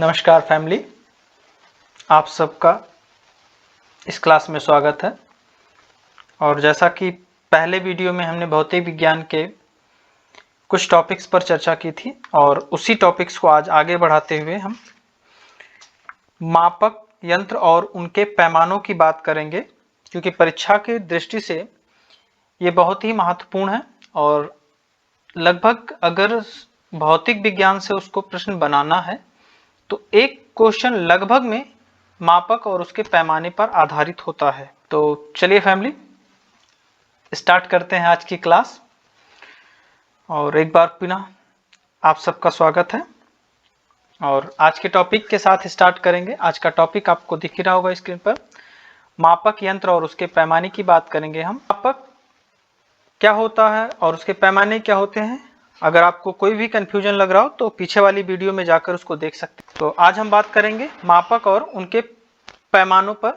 नमस्कार फैमिली, आप सबका इस क्लास में स्वागत है। और जैसा कि पहले वीडियो में हमने भौतिक विज्ञान के कुछ टॉपिक्स पर चर्चा की थी और उसी टॉपिक्स को आज आगे बढ़ाते हुए हम मापक यंत्र और उनके पैमानों की बात करेंगे, क्योंकि परीक्षा की दृष्टि से ये बहुत ही महत्वपूर्ण है और लगभग अगर भौतिक विज्ञान से उसको प्रश्न बनाना है तो एक क्वेश्चन लगभग में मापक और उसके पैमाने पर आधारित होता है। तो चलिए फैमिली, स्टार्ट करते हैं आज की क्लास। और एक बार पुनः आप सबका स्वागत है और आज के टॉपिक के साथ स्टार्ट करेंगे। आज का टॉपिक आपको दिख ही रहा होगा स्क्रीन पर, मापक यंत्र और उसके पैमाने की बात करेंगे हम। मापक क्या होता है और उसके पैमाने क्या होते हैं, अगर आपको कोई भी कंफ्यूजन लग रहा हो तो पीछे वाली वीडियो में जाकर उसको देख सकते हैं। तो आज हम बात करेंगे मापक और उनके पैमानों पर।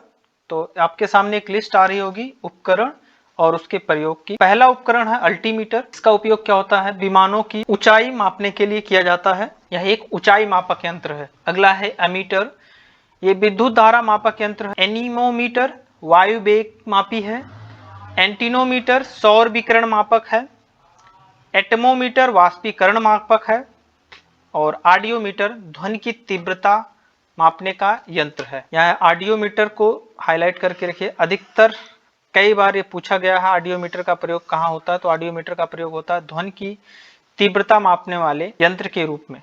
तो आपके सामने एक लिस्ट आ रही होगी उपकरण और उसके प्रयोग की। पहला उपकरण है अल्टीमीटर। इसका उपयोग क्या होता है, विमानों की ऊंचाई मापने के लिए किया जाता है। यह एक ऊंचाई मापक यंत्र है। अगला है एमीटर, ये विद्युत धारा मापक यंत्र है। एनीमोमीटर वायु वेग मापी है। एंटीनोमीटर सौर विकिरण मापक है। एटमोमीटर वाष्पीकरण मापक है। और ऑडियोमीटर ध्वनि की तीव्रता मापने का यंत्र है। यहाँ ऑडियोमीटर को हाईलाइट करके रखिए। अधिकतर कई बार ये पूछा गया है ऑडियोमीटर का प्रयोग कहाँ होता है, तो ऑडियोमीटर का प्रयोग होता है ध्वनि की तीव्रता मापने वाले यंत्र के रूप में।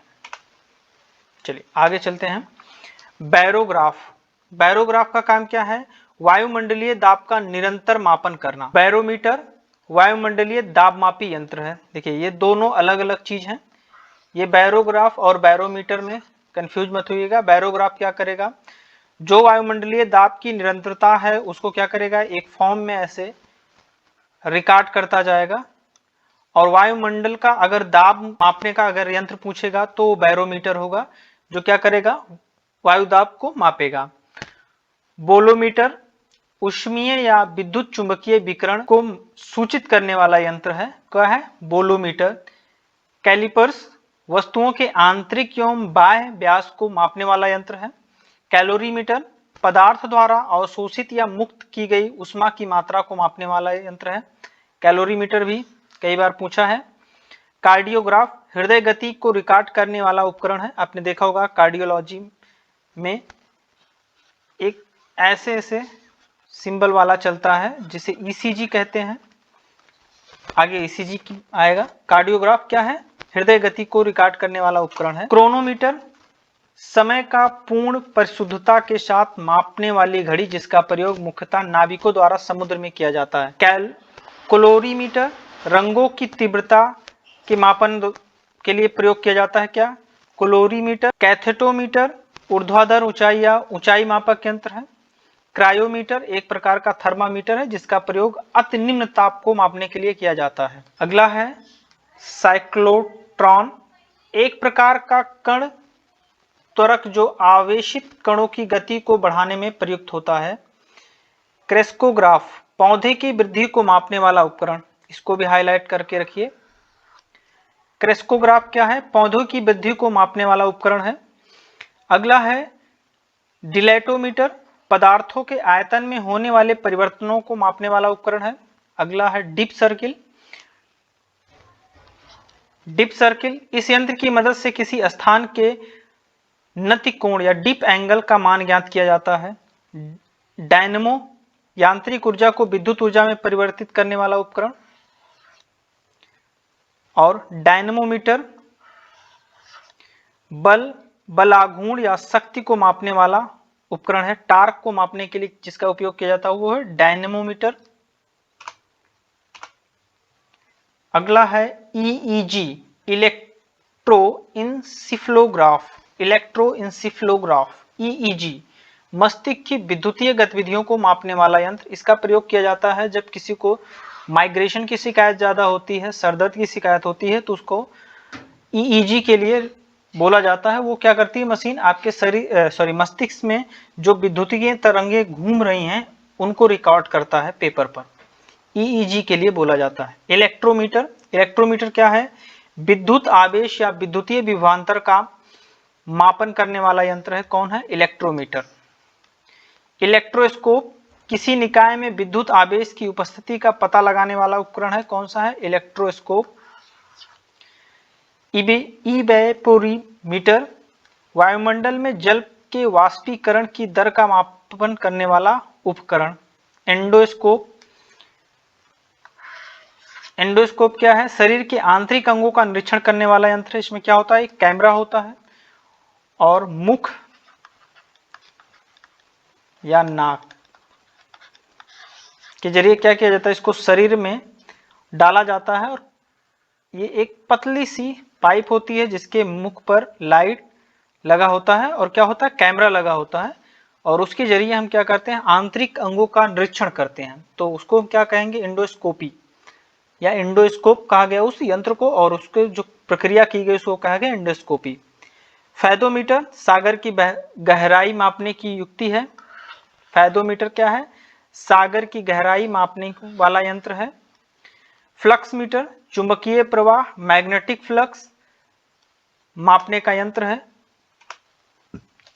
चलिए आगे चलते हैं। बैरोग्राफ। बैरोग्राफ का काम क्या है, वायुमंडलीय दाब का निरंतर मापन करना। बैरोमीटर वायुमंडलीय दाब मापी यंत्र है। देखिए ये दोनों अलग अलग चीज हैं। ये बैरोग्राफ और बैरोमीटर में कंफ्यूज मत होइएगा। बैरोग्राफ क्या करेगा, जो वायुमंडलीय दाब की निरंतरता है उसको क्या करेगा, एक फॉर्म में ऐसे रिकॉर्ड करता जाएगा। और वायुमंडल का अगर दाब मापने का अगर यंत्र पूछेगा तो बैरोमीटर होगा, जो क्या करेगा, वायु दाब को मापेगा। बोलोमीटर ऊष्मीय या विद्युत चुंबकीय विकिरण को सूचित करने वाला यंत्र है। क्या है, बोलोमीटर। कैलिपर्स वस्तुओं के आंतरिक एवं बाह्य व्यास को मापने वाला यंत्र है। कैलोरीमीटर पदार्थ द्वारा अवशोषित या मुक्त की गई ऊष्मा की मात्रा को मापने वाला यंत्र है। कैलोरीमीटर भी कई बार पूछा है। कार्डियोग्राफ हृदय गति को रिकॉर्ड करने वाला उपकरण है। आपने देखा होगा कार्डियोलॉजी में एक ऐसे ऐसे सिंबल वाला चलता है जिसे ईसीजी कहते हैं। आगे ईसीजी की आएगा। कार्डियोग्राफ क्या है, हृदय गति को रिकॉर्ड करने वाला उपकरण है। क्रोनोमीटर समय का पूर्ण परिशुद्धता के साथ मापने वाली घड़ी, जिसका प्रयोग मुख्यतः नाविकों द्वारा समुद्र में किया जाता है। कैलोरीमीटर रंगों की तीव्रता के मापन के लिए प्रयोग किया जाता है। क्या, कैलोरीमीटर। कैथेटोमीटर ऊर्ध्वाधर ऊंचाई या ऊंचाई मापक यंत्र है। क्रायोमीटर एक प्रकार का थर्मामीटर है जिसका प्रयोग अति निम्न ताप को मापने के लिए किया जाता है। अगला है साइक्लोट्रॉन, एक प्रकार का कण त्वरक जो आवेशित कणों की गति को बढ़ाने में प्रयुक्त होता है। क्रेस्कोग्राफ पौधे की वृद्धि को मापने वाला उपकरण, इसको भी हाईलाइट करके रखिए। क्रेस्कोग्राफ क्या है, पौधों की वृद्धि को मापने वाला उपकरण है। अगला है डिलेटोमीटर, पदार्थों के आयतन में होने वाले परिवर्तनों को मापने वाला उपकरण है। अगला है डिप सर्किल। डिप सर्किल इस यंत्र की मदद से किसी स्थान के नति कोण या डिप एंगल का मान ज्ञात किया जाता है। डायनमो यांत्रिक ऊर्जा को विद्युत ऊर्जा में परिवर्तित करने वाला उपकरण। और डायनमोमीटर बलाघूर्ण या शक्ति को मापने वाला उपकरण है। टार्क को मापने के लिए जिसका उपयोग किया जाता है वो है डायनमोमीटर। अगला है ईईजी इलेक्ट्रोइंसिफ्लोग्राफ। ईईजी मस्तिष्क की विद्युतीय गतिविधियों को मापने वाला यंत्र। इसका प्रयोग किया जाता है जब किसी को माइग्रेशन की शिकायत ज्यादा होती है, सरदर्द की शिकायत होती है, तो उसको ईईजी के लिए बोला जाता है। वो क्या करती है मशीन, आपके शरीर मस्तिष्क में जो विद्युतीय तरंगे घूम रही हैं उनको रिकॉर्ड करता है पेपर पर। ईईजी के लिए बोला जाता है। इलेक्ट्रोमीटर, इलेक्ट्रोमीटर क्या है, विद्युत आवेश या विद्युतीय विभवांतर का मापन करने वाला यंत्र है, कौन है? इलेक्ट्रोमीटर। इलेक्ट्रोस्कोप किसी निकाय में विद्युत आवेश की उपस्थिति का पता लगाने वाला उपकरण है, कौन सा है? इलेक्ट्रोस्कोप। इवेपोरीमीटर वायुमंडल में जल के वाष्पीकरण की दर का मापन करने वाला उपकरण। एंडोस्कोप, एंडोस्कोप क्या है? शरीर के आंतरिक अंगों का निरीक्षण करने वाला यंत्र है। इसमें क्या होता है? एक कैमरा होता है और मुख या नाक के जरिए क्या किया जाता है? इसको शरीर में डाला जाता है और ये एक पतली सी पाइप होती है जिसके मुख पर लाइट लगा होता है और क्या होता है? कैमरा लगा होता है और उसके जरिए हम क्या करते हैं? आंतरिक अंगों का निरीक्षण करते हैं। तो उसको हम क्या कहेंगे? इंडोस्कोपी या इंडोस्कोप कहा गया उस यंत्र को, और उसके जो प्रक्रिया की गई उसको कहा गया इंडोस्कोपी। फैदोमीटर सागर की गहराई मापने की युक्ति है। फैदोमीटर क्या है? सागर की गहराई मापने वाला यंत्र है। फ्लक्स मीटर चुंबकीय प्रवाह मैग्नेटिक फ्लक्स मापने का यंत्र है।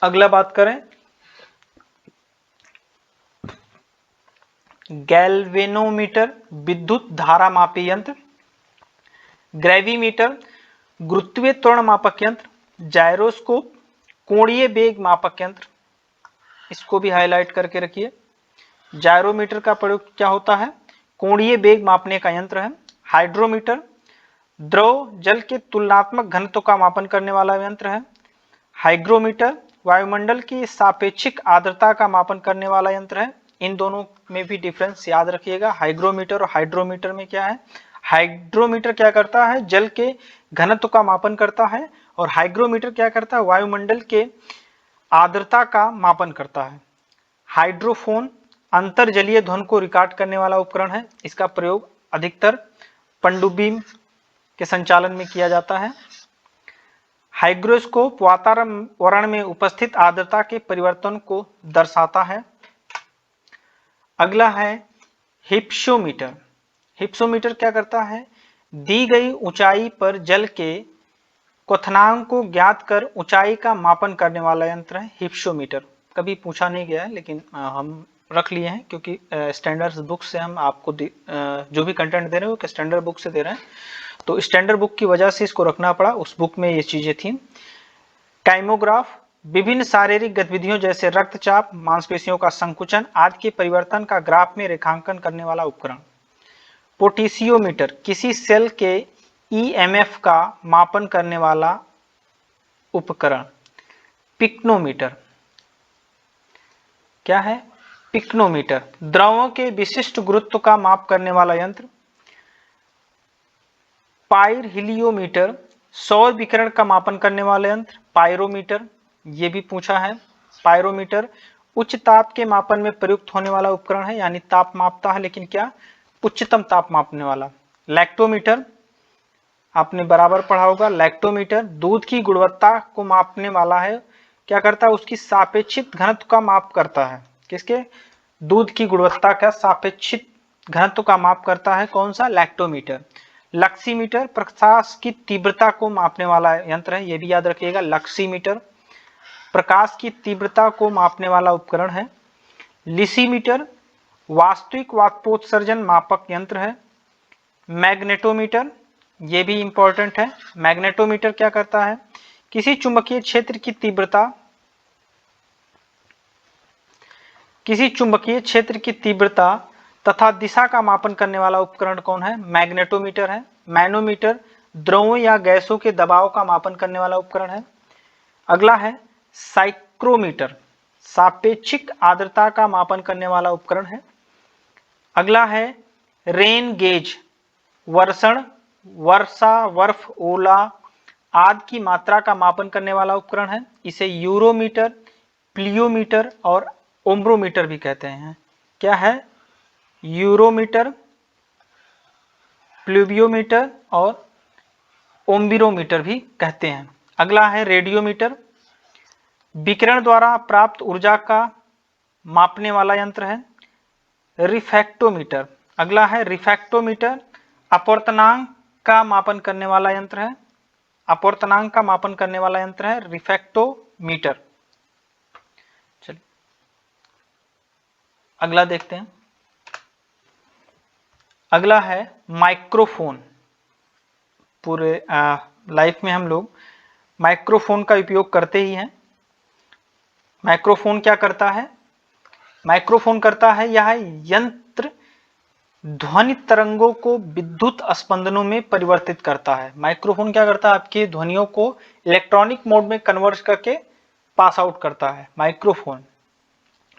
अगला बात करें, गैल्वेनोमीटर विद्युत धारा मापी यंत्र। ग्रेविमीटर गुरुत्वीय त्वरण मापक यंत्र। जायरोस्कोप कोणीय वेग मापक यंत्र, इसको भी हाईलाइट करके रखिए। जायरोमीटर का प्रयोग क्या होता है? कोणीय वेग मापने का यंत्र है। हाइड्रोमीटर द्रव जल के तुलनात्मक घनत्व का मापन करने वाला यंत्र है। हाइग्रोमीटर वायुमंडल की सापेक्षिक आर्द्रता का मापन करने वाला यंत्र है। इन दोनों में भी डिफरेंस याद रखिएगा। हाइग्रोमीटर और हाइड्रोमीटर में क्या है? हाइड्रोमीटर क्या करता है? जल के घनत्व का मापन करता है और हाइग्रोमीटर क्या करता है? वायुमंडल के आर्द्रता का मापन करता है। हाइड्रोफोन अंतरजलीय ध्वनि को रिकॉर्ड करने वाला उपकरण है। इसका प्रयोग अधिकतर पनडुब्बी के संचालन में किया जाता है। हाइग्रोस्कोप वातावरण में उपस्थित आर्द्रता के परिवर्तन को दर्शाता है। अगला है हिप्सोमीटर। हिप्सोमीटर क्या करता है? दी गई ऊंचाई पर जल के क्वथनांक को ज्ञात कर ऊंचाई का मापन करने वाला यंत्र है हिप्सोमीटर। कभी पूछा नहीं गया है लेकिन हम रख लिए हैं क्योंकि स्टैंडर्ड बुक से हम आपको जो भी कंटेंट दे रहे हो स्टैंडर्ड बुक से दे रहे हैं, तो स्टैंडर्ड बुक की वजह से इसको रखना पड़ा। उस बुक में ये चीजें थी। काइमोग्राफ विभिन्न शारीरिक गतिविधियों जैसे रक्तचाप मांसपेशियों का संकुचन आदि के परिवर्तन का ग्राफ में रेखांकन करने वाला उपकरण। पोटेशियोमीटर किसी सेल के ईएमएफ का मापन करने वाला उपकरण। पिक्नोमीटर क्या है? पिक्नोमीटर द्रवों के विशिष्ट गुरुत्व का माप करने वाला यंत्र। पाइरहिलियोमीटर सौर विकिरण का मापन करने वाला यंत्र। पायरोमीटर ये भी पूछा है। पायरोमीटर उच्च ताप के मापन में प्रयुक्त होने वाला उपकरण है, यानी ताप मापता है लेकिन क्या? उच्चतम ताप मापने वाला। लैक्टोमीटर आपने बराबर पढ़ा होगा। लैक्टोमीटर दूध की गुणवत्ता को मापने वाला है। क्या करता है? उसकी सापेक्षिक घनत्व का माप करता है। किसके? दूध की गुणवत्ता का सापेक्षिक घनत्व का माप करता है। कौन सा? लैक्टोमीटर। लक्सीमीटर प्रकाश की तीव्रता को मापने वाला यंत्र है, यह भी याद रखिएगा। लक्सीमीटर प्रकाश की तीव्रता को मापने वाला उपकरण है। लिसीमीटर वास्तविक वाष्पोत्सर्जन मापक यंत्र है। मैग्नेटोमीटर ये भी इंपॉर्टेंट है। मैग्नेटोमीटर क्या करता है? किसी चुंबकीय क्षेत्र की तीव्रता तथा दिशा का मापन करने वाला उपकरण कौन है? मैग्नेटोमीटर है। मैनोमीटर द्रवों या गैसों के दबाव का मापन करने वाला उपकरण है। अगला है साइक्रोमीटर सापेक्षिक आर्द्रता का मापन करने वाला उपकरण है। अगला है रेन गेज वर्षा बर्फ ओला आदि की मात्रा का मापन करने वाला उपकरण है। इसे यूरोमीटर प्लियोमीटर और ओम्ब्रोमीटर भी कहते हैं। क्या है? यूरोमीटर प्लूवियोमीटर और ओम्बिरोमीटर भी कहते हैं। अगला है रेडियोमीटर विकिरण द्वारा प्राप्त ऊर्जा का मापने वाला यंत्र है। रिफ्रैक्टोमीटर अगला है रिफ्रैक्टोमीटर अपवर्तनांक का मापन करने वाला यंत्र है। अपवर्तनांक का मापन करने वाला यंत्र है रिफ्रैक्टोमीटर। चलिए अगला देखते हैं। अगला है माइक्रोफोन। पूरे लाइफ में हम लोग माइक्रोफोन का उपयोग करते ही हैं। माइक्रोफोन क्या करता है? माइक्रोफोन करता है यह यंत्र ध्वनि तरंगों को विद्युत स्पंदनों में परिवर्तित करता है। माइक्रोफोन क्या करता है? आपकी ध्वनियों को इलेक्ट्रॉनिक मोड में कन्वर्ट करके पास आउट करता है माइक्रोफोन।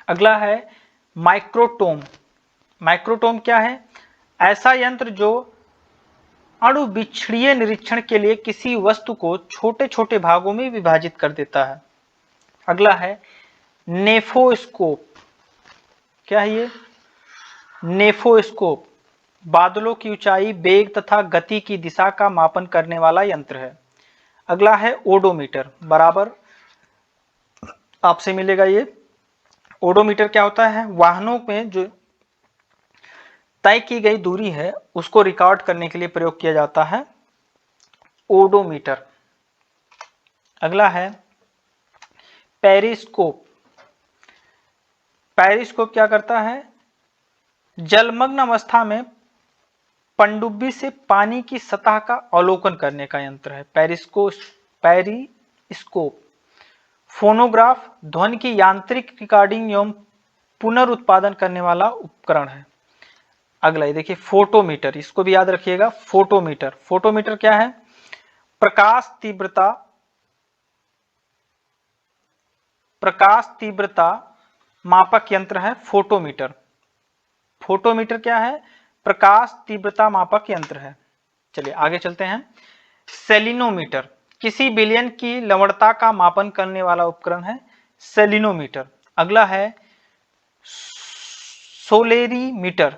अगला है माइक्रोटोम। माइक्रोटोम क्या है? ऐसा यंत्र जो अणुविक्षणीय निरीक्षण के लिए किसी वस्तु को छोटे छोटे भागों में विभाजित कर देता है। अगला है नेफोस्कोप। क्या है ये? नेफोस्कोप बादलों की ऊंचाई, वेग तथा गति की दिशा का मापन करने वाला यंत्र है। अगला है ओडोमीटर। बराबर आपसे मिलेगा ये। ओडोमीटर क्या होता है? वाहनों में जो तय की गई दूरी है उसको रिकॉर्ड करने के लिए प्रयोग किया जाता है ओडोमीटर। अगला है पेरिस्कोप। पेरिस्कोप क्या करता है? जलमग्न अवस्था में पनडुब्बी से पानी की सतह का अवलोकन करने का यंत्र है पेरिस्कोप। फोनोग्राफ ध्वनि की यांत्रिक रिकॉर्डिंग एवं पुनरुत्पादन करने वाला उपकरण है। अगला ये देखिए फोटोमीटर। इसको भी याद रखिएगा। फोटोमीटर। फोटोमीटर क्या है? प्रकाश तीव्रता मापक यंत्र है फोटोमीटर। फोटोमीटर क्या है? प्रकाश तीव्रता मापक यंत्र है। चलिए आगे चलते हैं। सेलिनोमीटर किसी विलयन की लवणता का मापन करने वाला उपकरण है सेलिनोमीटर। अगला है सोलेरीमीटर।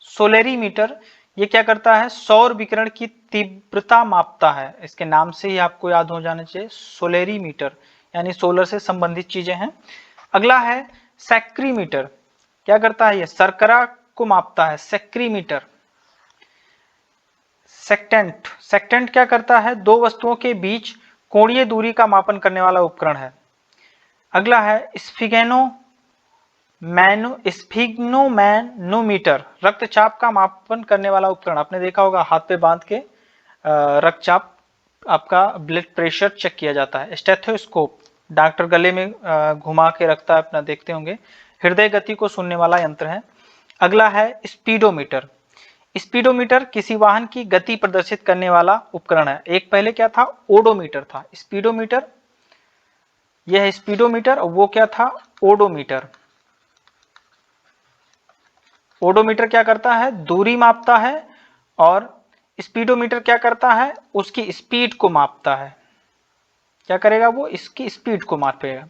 सोलेरीमीटर ये क्या करता है? सौर विकिरण की तीव्रता मापता है। इसके नाम से ही आपको याद हो जाना चाहिए सोलेरीमीटर, यानी सोलर से संबंधित चीजें हैं। अगला है सेक्रीमीटर। क्या करता है? ये शर्करा को मापता है सेक्रीमीटर। सेक्टेंट। सेक्टेंट क्या करता है? दो वस्तुओं के बीच कोणीय दूरी का मापन करने वाला उपकरण है। अगला है स्फिग्नोमैनोमीटर। रक्तचाप का मापन करने वाला उपकरण। आपने देखा होगा हाथ पे बांध के रक्तचाप आपका ब्लड प्रेशर चेक किया जाता है। स्टेथोस्कोप डॉक्टर गले में घुमा के रखता है अपना, देखते होंगे। हृदय गति को सुनने वाला यंत्र है। अगला है स्पीडोमीटर। स्पीडोमीटर किसी वाहन की गति प्रदर्शित करने वाला उपकरण है। एक पहले क्या था? ओडोमीटर था। स्पीडोमीटर, यह है स्पीडोमीटर, और वो क्या था? ओडोमीटर। ओडोमीटर क्या करता है? दूरी मापता है, और स्पीडोमीटर क्या करता है? उसकी स्पीड को मापता है। क्या करेगा वो? इसकी स्पीड को मापेगा।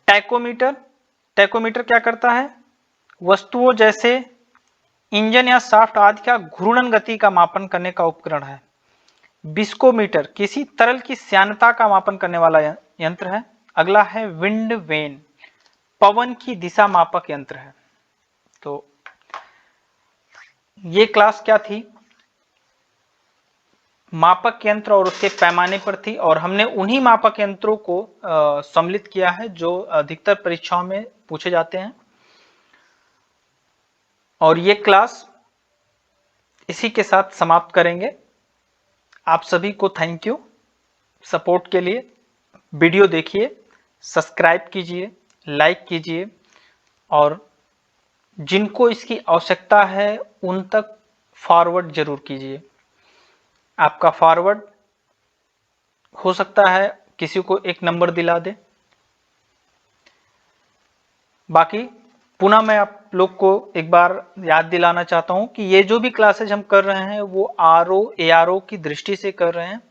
टैकोमीटर। टैकोमीटर क्या करता है? वस्तुओं जैसे इंजन या शाफ्ट आदि का घूर्णन गति का मापन करने का उपकरण है। विस्कोमीटर किसी तरल की श्यानता का मापन करने वाला यंत्र है। अगला है विंड वेन, पवन की दिशा मापक यंत्र है। तो ये क्लास क्या थी? मापक यंत्र और उसके पैमाने पर थी, और हमने उन्हीं मापक यंत्रों को सम्मिलित किया है जो अधिकतर परीक्षाओं में पूछे जाते हैं। और ये क्लास इसी के साथ समाप्त करेंगे। आप सभी को थैंक यू सपोर्ट के लिए। वीडियो देखिए, सब्सक्राइब कीजिए, लाइक कीजिए, और जिनको इसकी आवश्यकता है उन तक फॉरवर्ड जरूर कीजिए। आपका फॉरवर्ड हो सकता है किसी को एक नंबर दिला दे। बाकी पुनः मैं आप लोग को एक बार याद दिलाना चाहता हूं कि ये जो भी क्लासेज हम कर रहे हैं वो आरओ एआरओ की दृष्टि से कर रहे हैं,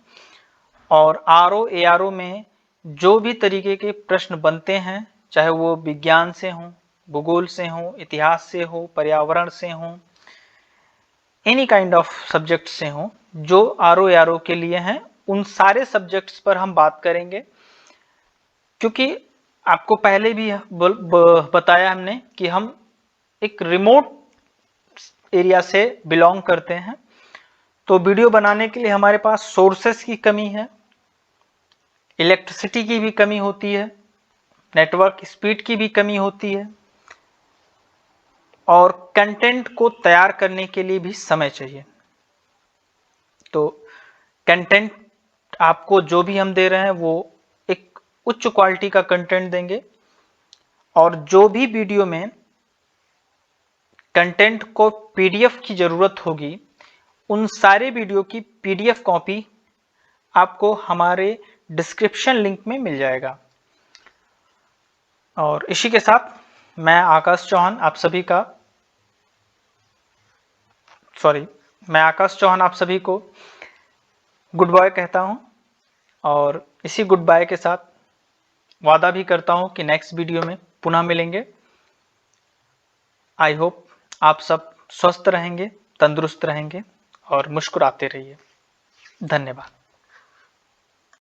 और आरओ एआरओ में जो भी तरीके के प्रश्न बनते हैं, चाहे वो विज्ञान से हों, भूगोल से हों, इतिहास से हो, पर्यावरण से हों, एनी काइंड ऑफ सब्जेक्ट से हों, जो आरओ एआरओ के लिए हैं, उन सारे सब्जेक्ट्स पर हम बात करेंगे। क्योंकि आपको पहले भी बताया हमने कि हम एक रिमोट एरिया से बिलोंग करते हैं, तो वीडियो बनाने के लिए हमारे पास सोर्सेस की कमी है, इलेक्ट्रिसिटी की भी कमी होती है, नेटवर्क स्पीड की भी कमी होती है और कंटेंट को तैयार करने के लिए भी समय चाहिए। तो कंटेंट आपको जो भी हम दे रहे हैं वो एक उच्च क्वालिटी का कंटेंट देंगे और जो भी वीडियो में कंटेंट को पीडीएफ की जरूरत होगी उन सारे वीडियो की पीडीएफ कॉपी आपको हमारे डिस्क्रिप्शन लिंक में मिल जाएगा। और इसी के साथ मैं आकाश चौहान आप सभी को गुड बाय कहता हूं और इसी गुड बाय के साथ वादा भी करता हूं कि नेक्स्ट वीडियो में पुनः मिलेंगे। आई होप आप सब स्वस्थ रहेंगे, तंदुरुस्त रहेंगे और मुस्कुराते रहिए। धन्यवाद।